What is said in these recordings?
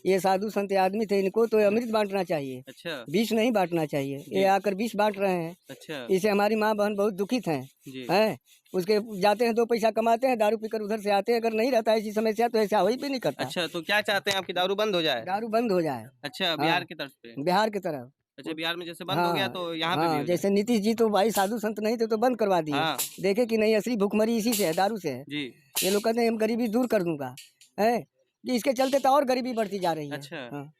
ये साधु संत आदमी थे, इनको तो अमृत बांटना चाहिए। अच्छा विष नहीं बांटना चाहिए। ये आकर विष बांट रहे हैं। अच्छा इससे हमारी माँ बहन बहुत दुखित हैं। जी हैं उसके जाते हैं, 2 पैसा कमाते हैं, दारू पीकर उधर से आते हैं। अगर नहीं रहता है ऐसी समस्या तो ऐसा हो ही भी नहीं करता। अच्छा, तो क्या चाहते हैं आपकी दारू बंद हो जाए? दारू बंद हो जाए। अच्छा, बिहार की तरफ पे। बिहार की तरफ। अच्छा, बिहार में जैसे बंद हो गया तो यहाँ पे भी हाँ, हो जाए? जैसे नीतीश जी तो भाई साधु संत नहीं थे तो बंद करवा दिए। हाँ देखे कि नहीं असली भूखमरी इसी से है, दारू से है। जी ये लोग कहते हैं हम गरीबी दूर कर दूंगा, है कि इसके चलते तो और गरीबी बढ़ती जा रही है। अच्छा हाँ।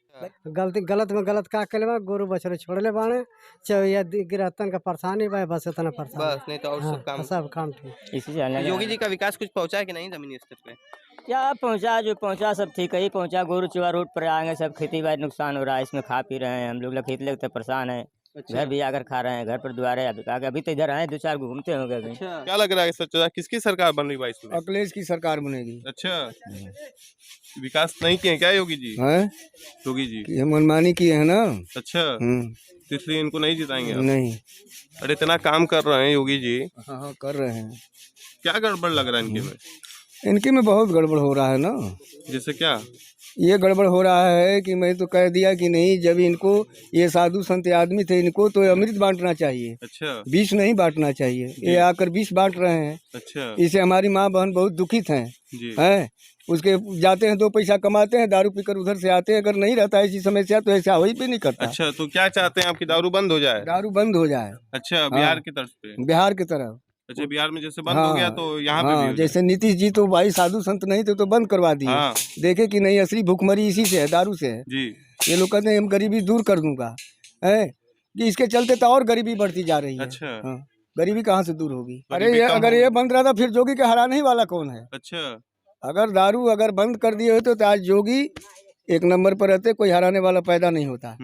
गलती गलत में गलत का कलवा गोरु बछड़े छोड़ले बाणे या गिरहतन का परेशानी बा बस इतना परेशान। बस, नहीं तो और हाँ, सब काम। सब काम ठीक। इसी से योगी जी का विकास कुछ पहुंचा है कि नहीं जमीनी स्तर पे? क्या पहुंचा, जो पहुंचा सब ठीक ही पहुंचा। गोरू चुआ रोड पर आएंगे, सब खेती बाड़ी नुकसान हो रहा है, इसमें खा पी रहे हैं हम लोग। खेत लेकर परेशान है, घर भी आकर खा रहे हैं, घर पर दुआरे अभी तो इधर आए 2-4 घूमते होंगे अभी। अच्छा, क्या लग रहा है सच किसकी सरकार बन रही है इसमें? अखिलेश की सरकार बनेगी। अच्छा, विकास नहीं किए क्या योगी जी? है योगी जी ये मनमानी किए हैं ना। अच्छा, तो इसलिए इनको नहीं जिताएंगे आप? नहीं। अरे इतना काम कर रहे हैं योगी जी, हाँ हाँ कर रहे हैं। क्या गड़बड़ लग रहा है इनके में? इनके में बहुत गड़बड़ हो रहा है ना। जैसे क्या? ये गड़बड़ हो रहा है कि मैं तो कह दिया कि नहीं, जब इनको ये साधु संत आदमी थे, इनको तो अमृत बांटना चाहिए। अच्छा विष नहीं बांटना चाहिए। ये आकर विष बांट रहे हैं। अच्छा इससे हमारी माँ बहन बहुत दुखित हैं। जी हैं उसके जाते हैं, 2 पैसा कमाते हैं, दारू पीकर उधर से आते हैं। अगर नहीं रहता ऐसी समस्या तो ऐसा हो ही भी नहीं करता। अच्छा, तो क्या चाहते हैं आपकी दारू बंद हो जाए? दारू बंद हो जाए। अच्छा, बिहार की तरफ पे। बिहार की तरफ। अच्छा, बिहार में जैसे बंद हो गया तो यहाँ पे भी हो जाए? जैसे नीतीश जी तो भाई साधु संत नहीं थे तो बंद करवा दिए। हाँ देखे कि नहीं असली भूखमरी इसी से है, दारू से है। जी ये लोग कहते हैं हम गरीबी दूर कर दूंगा, है कि इसके चलते तो और गरीबी बढ़ती जा रही है। अच्छा हाँ, गरीबी कहाँ से दूर होगी? गरीबी अरे ये कम अगर होगी। ये बंद रहा था फिर जोगी के हराने ही वाला कौन है? अच्छा अगर दारू अगर बंद कर दिए होते तो आज जोगी 1 नंबर पर रहते, कोई हराने वाला पैदा नहीं होता।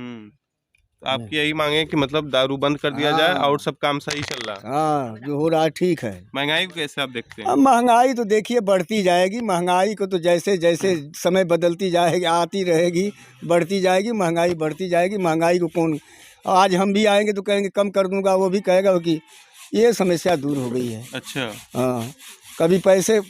तो आपकी यही मांगे कि मतलब दारू बंद कर दिया जाए और सब काम सही चल रहा है? हाँ, जो हो रहा है ठीक है। महंगाई को कैसे आप देखते हैं? अब महंगाई तो देखिए बढ़ती जाएगी। महंगाई को तो जैसे जैसे समय बदलती जाएगी, आती रहेगी, बढ़ती जाएगी, महंगाई बढ़ती जाएगी। महंगाई को कौन, आज हम भी आएंगे तो कहेंगे कम कर दूंगा, वो भी कहेगा कि ये समस्या दूर हो गई है। अच्छा हाँ, कभी पैसे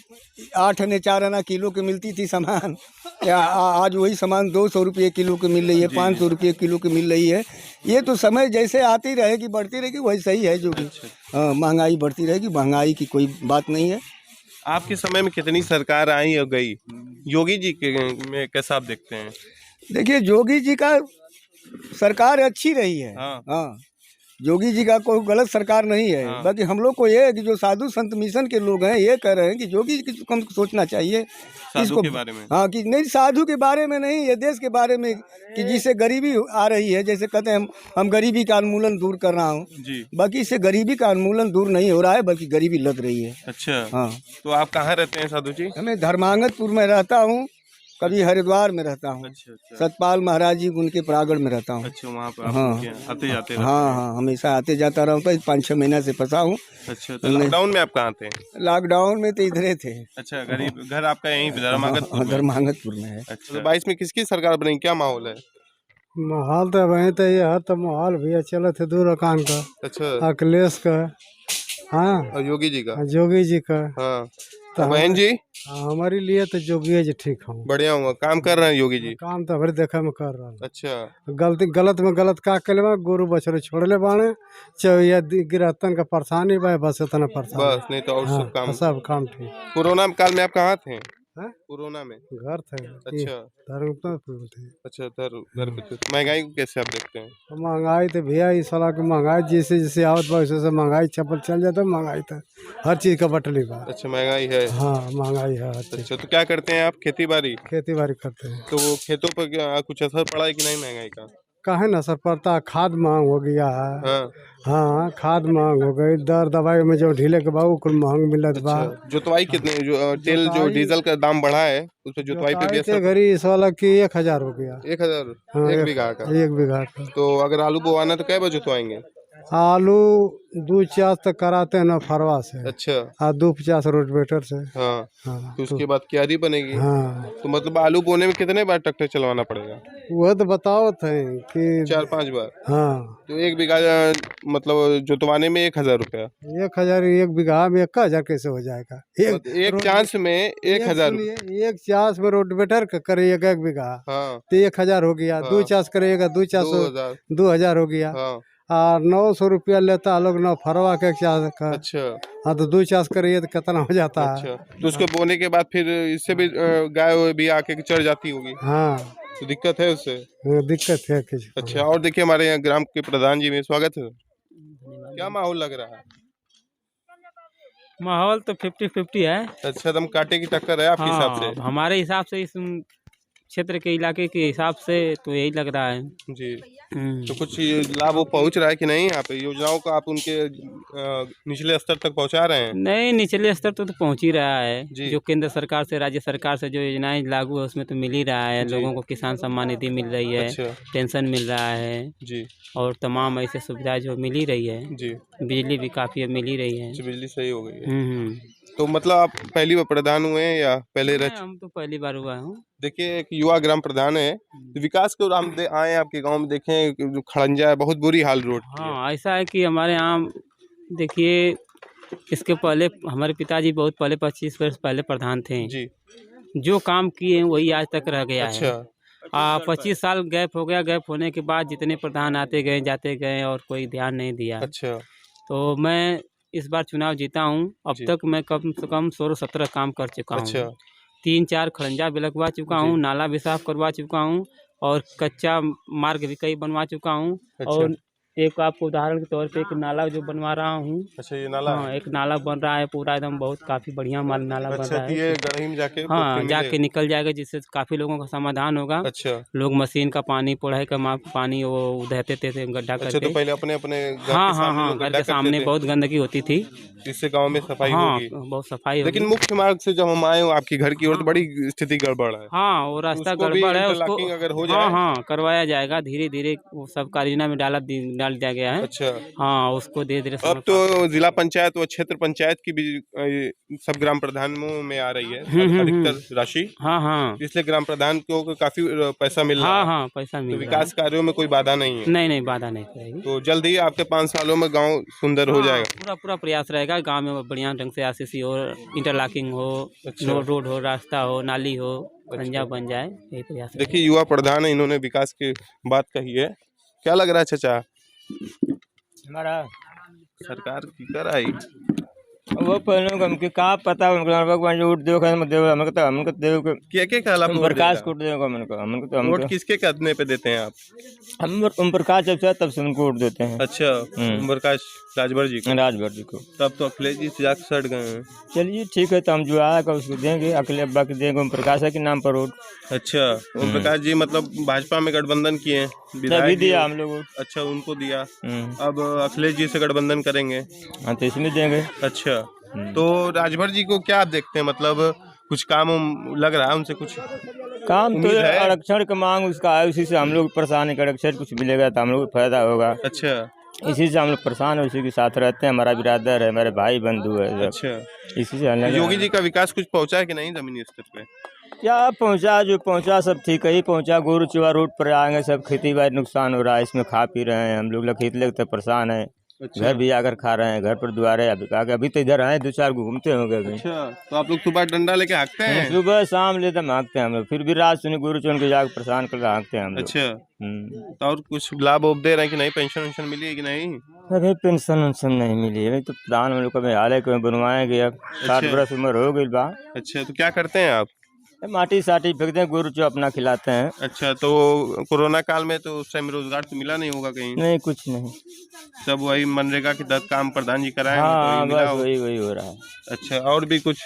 8 आने 4 आना किलो की मिलती थी सामान, या आज वही सामान 200 रुपये किलो की मिल रही है, 500 रुपये किलो की मिल रही है। ये तो समय जैसे आती रहेगी बढ़ती रहेगी, वही सही है जो कि हाँ, महंगाई बढ़ती रहेगी। महंगाई की कोई बात नहीं है। आपके समय में कितनी सरकार आई और गई? योगी जी के में कैसा आप देखते हैं? देखिए योगी जी का सरकार अच्छी रही है। हाँ। हाँ, योगी जी का कोई गलत सरकार नहीं है। हाँ। बाकी हम लोग को ये है कि जो साधु संत मिशन के लोग हैं ये कह रहे हैं कि योगी जी को कम सोचना चाहिए साधु के बारे में? हाँ, कि नहीं साधु के बारे में नहीं, ये देश के बारे में कि जिससे गरीबी आ रही है। जैसे कहते हैं हम गरीबी का उन्मूलन दूर कर रहा हूँ, जी बाकी इससे गरीबी का उन्मूलन दूर नहीं हो रहा है, बल्कि गरीबी लग रही है। अच्छा, हाँ, तो आप कहाँ रहते हैं साधु जी? मैं धर्मांगतपुर में रहता हूँ, कभी हरिद्वार में रहता हूँ। अच्छा अच्छा सतपाल महाराज जी उनके प्रागण में रहता हूँ। अच्छा, वहाँ पर आप हाँ। उनके आते जाते रहते हाँ हाँ, हमेशा आते जाता रहा हूँ। 5-6 महीना से फंसा हूँ। हैं? अच्छा, तो लॉकडाउन में आप कहाँ थे? लॉकडाउन में तो इधरे थे। अच्छा, गरीब घर आपका यहीं पे धर्मागतपुर में? धर्मांगतपुर में है। अच्छा, तो 22 में किसकी सरकार बनेगी, क्या माहौल है? माहौल तो वहीं तो ये है, तो माहौल भी चलो थे दूर कान का, अच्छा, अखिलेश का, हाँ, और योगी जी का? जोगी जी का। हाँ, तो तो बहन जी हमारे लिए तो जोगी जी ठीक हूँ। बढ़िया हुआ, काम कर रहे हैं योगी जी? काम तो हमारे देखा में कर रहा हूँ। अच्छा गलती गलत में गलत का कलवा गोरु बछड़े छोड़ले बाणे या गिरहतन का परेशानी बा बस इतना परेशान। बस, नहीं तो और हाँ, सब काम। सब काम ठीक। कोरोना काल में आप कहाँ थे? हैं? कोरोना में? घर थे। अच्छा धर्मपुर थे। अच्छा, घर पे थे। महंगाई को कैसे आप देखते हैं? महंगाई तो भैया इस साल की महंगाई जैसे जैसे आवत बा वैसे महंगाई चपल चल जाता। महंगाई तो हर चीज़ का बटली बा। अच्छा, महंगाई है। हाँ, महंगाई है हर चीज़। अच्छा, तो क्या करते हैं आप, खेती बाड़ी? खेती बाड़ी करते हैं। तो वो खेतों पर कुछ असर पड़ा है कि नहीं महंगाई का? काहे न असर पड़ता है, खाद महंग हो गया है। हाँ हाँ, खाद महंग हो गई, दर दवाई में जो ढीले के बाबू कुल महंग मिलत बा। अच्छा, जोतवाई कितने जो तेल जो डीजल का दाम बढ़ा है उस पर जोतवाई पे भी जोताई के असर? घड़ी इस वाला की 1000 हो गया। 1000 हाँ, एक बीघा का? 1 बीघा का। तो अगर आलू बोवाना तो कै बार जोतवाएंगे? आलू 250 तक कराते हैं ना फरवा से, अच्छा। और 250 रोटवेटर से। हाँ, हाँ तो उसके बाद क्यारी बनेगी। हाँ, तो मतलब आलू बोने में कितने बार ट्रैक्टर चलवाना पड़ेगा? वह तो बताओ थे कि 4-5 बार। हाँ, तो 1 बीघा मतलब जोतवाने में 1,000 रुपया। 1000 एक बीघा में 1000 कैसे हो जाएगा? मतलब एक चांस में 1,000 रुपया। सुनिए, एक चांस में रोटवेटर करिएगा 1 बीघा हाँ, तो 1000 हो गया। हाँ। 2 चांस करिएगा 2 चांस 2,000। 2000 हो गया। हाँ, और 900 रुपया लेता है लोग ना फरवा के चांस का। अच्छा, हाँ तो 2 चांस करिए तो कितना हो जाता है? अच्छा। तो उसको बोने के बाद फिर इससे भी गाय वाय भी आके चढ़ जाती होगी, हाँ, तो दिक्कत है उससे। दिक्कत है किसी को। अच्छा, और देखिए हमारे यहाँ ग्राम के प्रधान जी में स्वागत है। क्या माहौल लग रहा है? माहौल तो 50-50 है। अच्छा, दम कांटे की टक्कर है आपके हिसाब हाँ, से? हमारे हिसाब से इस क्षेत्र के इलाके के हिसाब से तो यही लग रहा है। जी। तो कुछ ये लाभ वो पहुंच रहा है कि नहीं यहाँ पे? योजनाओं का आप उनके निचले स्तर तक पहुंचा रहे हैं? नहीं, निचले स्तर तो पहुंच ही रहा है। जी। जो केंद्र सरकार से, राज्य सरकार से जो योजनाएं लागू है उसमें तो मिल ही रहा है। जी। लोगों को किसान सम्मान निधि मिल रही है, अच्छा। पेंशन मिल रहा है, जी, और तमाम ऐसे सुविधाएं जो मिल ही रही है। जी। बिजली भी काफ़ी अब मिल ही रही है। अच्छा, बिजली सही हो गई है। हम्म। तो मतलब आप पहली बार प्रधान हुए हैं या पहले रह नहीं, हम तो पहली बार हुआ हूँ। देखिए एक युवा ग्राम प्रधान है, तो विकास को हम आए आपके गांव में, देखें कि जो खड़ंजा है, बहुत बुरी हाल रोड की है। हाँ, ऐसा है कि हमारे यहाँ देखिए, इसके पहले हमारे पिताजी बहुत पहले 25 वर्ष पहले प्रधान थे। जी। जो काम किए हैं वही आज तक रह गया है। अच्छा। 25 साल गैप हो गया। गैप होने के बाद जितने प्रधान आते गए जाते गए और कोई ध्यान नहीं दिया। अच्छा। तो मैं इस बार चुनाव जीता हूँ। अब जी। तक मैं कम से कम 16-17 काम कर चुका हूँ। अच्छा। 3-4 खड़ंजा भी लगवा चुका जी। हूँ, नाला भी साफ करवा चुका हूँ, और कच्चा मार्ग भी कई बनवा चुका हूँ। अच्छा। और एक आपको उदाहरण के तौर पे एक नाला जो बनवा रहा हूँ। अच्छा, ये नाला हाँ, है? एक नाला बन रहा है पूरा एकदम, बहुत काफ़ी बढ़िया माल नाला बन अच्छा, रहा कि है। ये गढ़ी में जाके हाँ, फिर जाके मिलेगा। निकल जाएगा, जिससे काफ़ी लोगों का समाधान होगा। अच्छा। लोग मशीन का पानी, पोढ़ाई का पानी वो उधहते थे गड्ढा अच्छा, करके। तो पहले अपने अपने घर हाँ के हाँ सामने हाँ, लोग घर गड्ढा के करते सामने थे, बहुत गंदगी होती थी। जिससे गांव में सफाई हाँ, होगी। बहुत सफाई लेकिन होगी। मुख्य मार्ग से जब हम आए हो आपकी घर की ओर, तो बड़ी स्थिति गड़बड़ है। हाँ, वो तो रास्ता उसको भी गड़बड़ है, उसको इंटरलॉकिंग अगर हो हाँ जाए। हाँ करवाया जाएगा धीरे धीरे। वो सब योजना में डाल दिया गया है। अच्छा। हाँ, उसको धीरे धीरे अब तो जिला पंचायत व क्षेत्र पंचायत की भी सब ग्राम प्रधानों में आ रही है अधिकतर राशि, हाँ हाँ इसलिए ग्राम प्रधान को काफी पैसा मिल रहा हाँ है। हाँ, पैसा तो मिल रहा है। विकास कार्यों में कोई बाधा नहीं है। नहीं नहीं, बाधा नहीं पड़ेगी। तो जल्द ही आपके 5 सालों में गांव सुंदर हो हाँ, जाएगा। पूरा पूरा प्रयास रहेगा गांव में बढ़िया ढंग से आरसीसी हो, इंटरलॉकिंग हो, अच्छा। रोड हो, रास्ता हो, नाली हो, खंजा बन जाए, यही प्रयास रहेगा। देखिए युवा प्रधान है, इन्होंने विकास की बात कही है। क्या लग रहा है चाचा? हमारा सरकार की कर आई? वो पहले हमके का पता उनको भगवान जो उठ देव हमको देव के क्या क्या कहला ओम प्रकाश को देव हमको तो वोट हमको किसके करने पे देते हैं आप? हम ओम प्रकाश जब से तब से उनको वोट देते हैं। अच्छा, ओम प्रकाश राजभर जी को। राजभर जी को। तब तो अखिलेश जी से जाकर सट गए हैं। चलिए ठीक है, तो हम जो आएगा उसको देंगे, अखिलेश अब्बा के देंगे, ओम प्रकाश के नाम पर वोट। अच्छा, ओम प्रकाश जी मतलब भाजपा में गठबंधन किए हैं, तभी विधायक जी दिया हो। हम लोग वोट। अच्छा, उनको दिया। अब अखिलेश जी से गठबंधन करेंगे। हाँ, तो इसमें देंगे। अच्छा, तो राजभर जी को क्या आप देखते हैं, मतलब कुछ काम लग रहा है उनसे कुछ काम तो उम्मीद है? आरक्षण का मांग उसका है, उसी से हम लोग परेशान है कि आरक्षण कुछ मिलेगा तो हम लोग को फायदा होगा। अच्छा। इसी से हम लोग परेशान है, उसी के साथ रहते हैं, हमारा बिरादर है, हमारे भाई बंधु है सब। अच्छा, इसी से हम लोग- योगी जी का विकास कुछ पहुंचा है कि नहीं जमीनी स्तर पे? क्या पहुंचा, जो पहुंचा सब ठीक ही पहुंचा। गोरू चुआ रोड पर आएंगे, सब खेती बाड़ी नुकसान हो रहा है, इसमें खा पी रहे हैं हम लोग खेत लेकर परेशान है। अच्छा। घर भी आकर खा रहे हैं, घर पर दुआरे अभी तो इधर आए 2-4 घूमते होंगे अभी। अच्छा, तो आप लोग सुबह डंडा लेके हाँकते हैं? सुबह शाम लेते भागते हैं हम लोग, फिर भी रात सुनी गुरु चुन के जाकर परेशान कर हाँकते हैं हम लोग। अच्छा, तो और कुछ लाभ वाभ दे रहे हैं कि नहीं? पेंशन वेंशन मिली है कि नहीं? अभी पेंशन वेंशन नहीं मिली है, अभी तो प्रधान हम लोग का हाल है कि बनवाएंगे। अब 60 बरस उम्र हो गई बा। अच्छा, तो क्या करते हैं आप? माटी साटी फेंकते हैं, गुरु चुआ अपना खिलाते हैं। अच्छा, तो कोरोना काल में तो उस टाइम रोजगार तो मिला नहीं होगा कहीं? नहीं, कुछ नहीं। सब वही मनरेगा के तहत काम प्रधान जी कराए होंगे, तो हाँ, वही मिला बस होगा। वही हो रहा है। अच्छा, और भी कुछ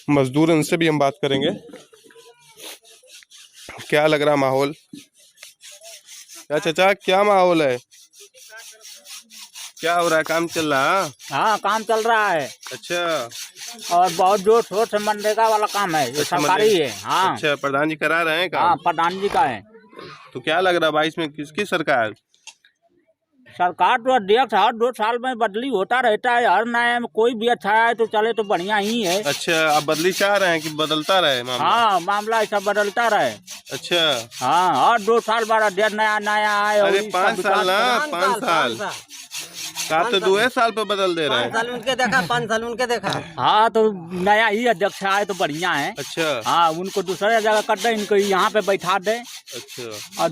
मजदूर, उनसे भी हम बात करेंगे। क्या लग रहा माहौल? क्या चाचा, क्या माहौल है? क्या हो रहा है? काम चल रहा है? हाँ, काम चल रहा है अच्छा। और बहुत जोर शोर से मनरेगा वाला काम है, ये अच्छा, सरकारी है। हाँ अच्छा, प्रधान जी करा रहे हैं हाँ, काम? प्रधान जी का है। तो क्या लग रहा है 22 में किसकी सरकार? सरकार तो अध्यक्ष हर 2 साल में बदली होता रहता है। हर नया में कोई भी अच्छा है तो चले तो बढ़िया ही है। अच्छा, आप बदली चाह रहे हैं कि बदलता रहे मामला? हाँ, मामला ऐसा बदलता रहे। अच्छा, हाँ, हर 2 साल बाद अध्यक्ष नया नया आए। और अरे इसका 5 साल ना, 5 साल आप तो 2 साल पे बदल दे रहे हैं। 5 साल उनके देखा, 5 साल उनके देखा। हाँ, तो नया ही अध्यक्ष आए तो बढ़िया है। अच्छा हाँ, उनको दूसरे जगह कर दे, इनको यहाँ पे बैठा दे। अच्छा, और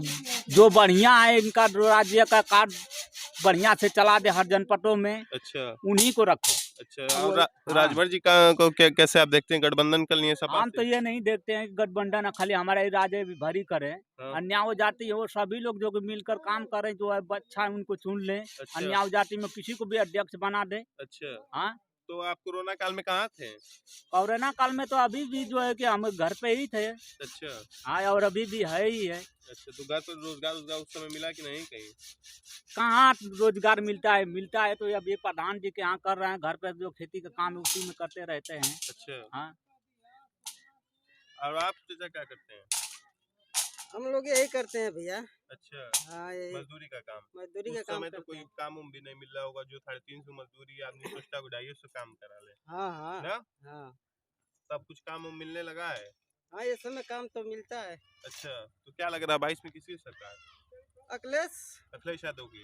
जो बढ़िया है इनका राज्य का कार्य बढ़िया से चला दे हर जनपदों में, अच्छा, उन्हीं को रखो। अच्छा। और राजभर जी का को कैसे आप देखते हैं? गठबंधन कर लिए सपा हम तो से? ये नहीं देखते हैं कि गठबंधन खाली हमारे राज्य भी भरी करे। हाँ। अन्याय जाति है वो सभी लोग जो कि मिलकर काम करें, जो है अच्छा है उनको चुन लें। अच्छा। अन्याय जाति में किसी को भी अध्यक्ष बना दे। अच्छा, हाँ, तो आप कोरोना काल में कहाँ थे? कोरोना काल में तो अभी भी जो है कि हम घर पे ही थे। अच्छा हाँ, और अभी भी है ही है। अच्छा, तो घर पर रोजगार उस समय मिला कि नहीं कहीं? कहाँ रोजगार मिलता है तो अब ये प्रधान जी के यहाँ कर रहे हैं। घर पे जो खेती का काम है उसी में करते रहते हैं। अच्छा, हाँ, और आप चाचा क्या करते हैं? हम लोग यही करते हैं भैया। अच्छा, हाँ, यही मजदूरी का काम। मजदूरी उस का काम समय तो करते कोई हैं। काम उम भी नहीं मिल रहा होगा, जो 350 मजदूरी आदमी सोचता है उठाइए उससे काम करा ले हाँ हाँ ना। हाँ तब कुछ काम उम मिलने लगा है? हाँ, ये समय काम तो मिलता है। अच्छा, तो क्या लग रहा है 22 में किसकी सरकार? अखिलेश अखिलेश यादव की।